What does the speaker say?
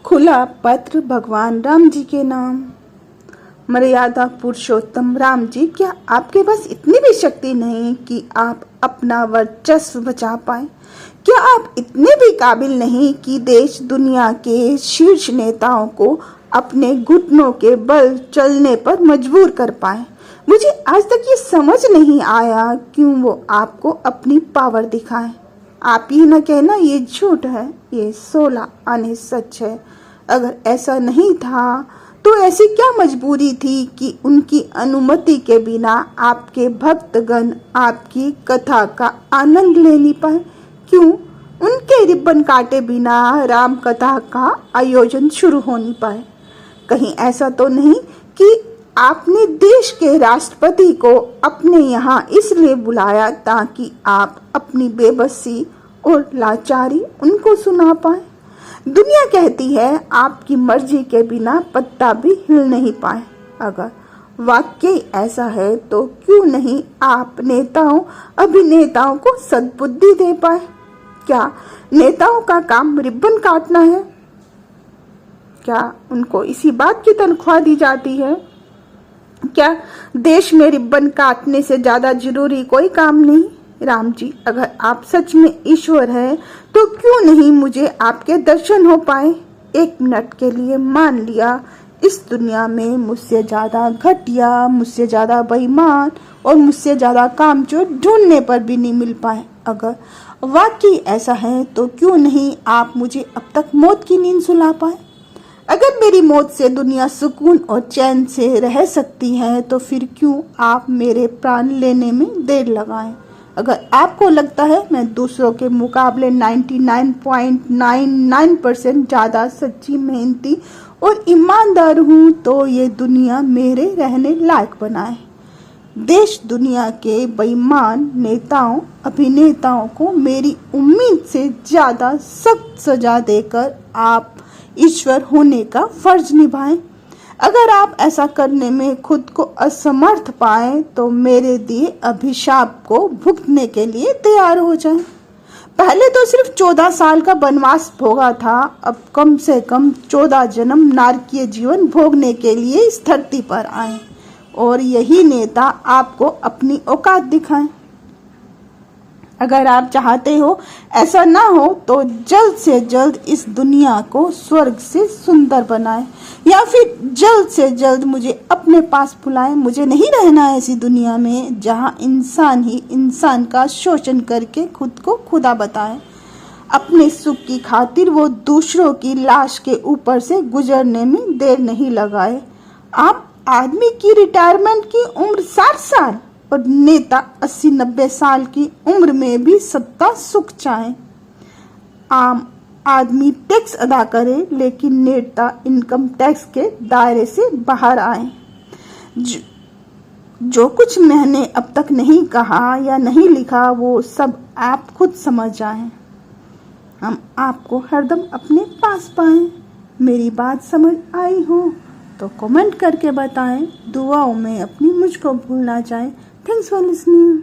खुला पत्र भगवान राम जी के नाम। मर्यादा पुरुषोत्तम राम जी, क्या आपके पास इतनी भी शक्ति नहीं कि आप अपना वर्चस्व बचा पाए? क्या आप इतने भी काबिल नहीं कि देश दुनिया के शीर्ष नेताओं को अपने घुटनों के बल चलने पर मजबूर कर पाए? मुझे आज तक ये समझ नहीं आया क्यों वो आपको अपनी पावर दिखाए। आप ही न कहना ये झूठ है, ये 16 आने सच है। अगर ऐसा नहीं था तो ऐसी क्या मजबूरी थी कि उनकी अनुमति के बिना आपके भक्तगण आपकी कथा का आनंद ले नहीं पाए? क्यों उनके रिबन काटे बिना राम कथा का आयोजन शुरू हो नहीं पाए? कहीं ऐसा तो नहीं कि आपने देश के राष्ट्रपति को अपने यहाँ इसलिए बुलाया ताकि आप अपनी बेबसी और लाचारी उनको सुना पाए? दुनिया कहती है आपकी मर्जी के बिना पत्ता भी हिल नहीं पाए। अगर वाकई ऐसा है तो क्यों नहीं आप नेताओं अभिनेताओं को सद्बुद्धि दे पाए? क्या नेताओं का काम रिबन काटना है? क्या उनको इसी बात की तनख्वाह दी जाती है? क्या देश में रिबन काटने से ज्यादा जरूरी कोई काम नहीं? राम जी, अगर आप सच में ईश्वर हैं तो क्यों नहीं मुझे आपके दर्शन हो पाए? एक मिनट के लिए मान लिया इस दुनिया में मुझसे ज्यादा घटिया, मुझसे ज्यादा बेईमान और मुझसे ज्यादा कामचोर ढूंढने पर भी नहीं मिल पाए। अगर वाकई ऐसा है तो क्यों नहीं आप मुझे अब तक मौत की नींद सुला पाए? अगर मेरी मौत से दुनिया सुकून और चैन से रह सकती है तो फिर क्यों आप मेरे प्राण लेने में देर लगाएं? अगर आपको लगता है मैं दूसरों के मुकाबले 99.99% ज़्यादा सच्ची, मेहनती और ईमानदार हूँ तो ये दुनिया मेरे रहने लायक बनाए। देश दुनिया के बेईमान नेताओं अभिनेताओं को मेरी उम्मीद से ज़्यादा सख्त सजा देकर आप ईश्वर होने का फर्ज निभाएं। अगर आप ऐसा करने में खुद को असमर्थ पाएं तो मेरे दिए अभिशाप को भुगतने के लिए तैयार हो जाएं। पहले तो सिर्फ 14 साल का वनवास भोगा था, अब कम से कम 14 जन्म नारकीय जीवन भोगने के लिए इस धरती पर आए और यही नेता आपको अपनी औकात दिखाएं। अगर आप चाहते हो ऐसा ना हो तो जल्द से जल्द इस दुनिया को स्वर्ग से सुंदर बनाएं या फिर जल्द से जल्द मुझे अपने पास बुलाएं। मुझे नहीं रहना है ऐसी दुनिया में जहां इंसान ही इंसान का शोषण करके खुद को खुदा बताए। अपने सुख की खातिर वो दूसरों की लाश के ऊपर से गुजरने में देर नहीं लगाए। आप आदमी की रिटायरमेंट की उम्र 60 साल और नेता 80-90 साल की उम्र में भी सत्ता सुख चाहे। आम आदमी टैक्स अदा करे लेकिन नेता इनकम टैक्स के दायरे से बाहर आए। जो कुछ मैंने अब तक नहीं कहा या नहीं लिखा वो सब आप खुद समझ जाएं। हम आपको हरदम अपने पास पाएं। मेरी बात समझ आई हो तो कमेंट करके बताएं। दुआओं में अपनी मुझको भूल ना जाएं। Thanks for listening.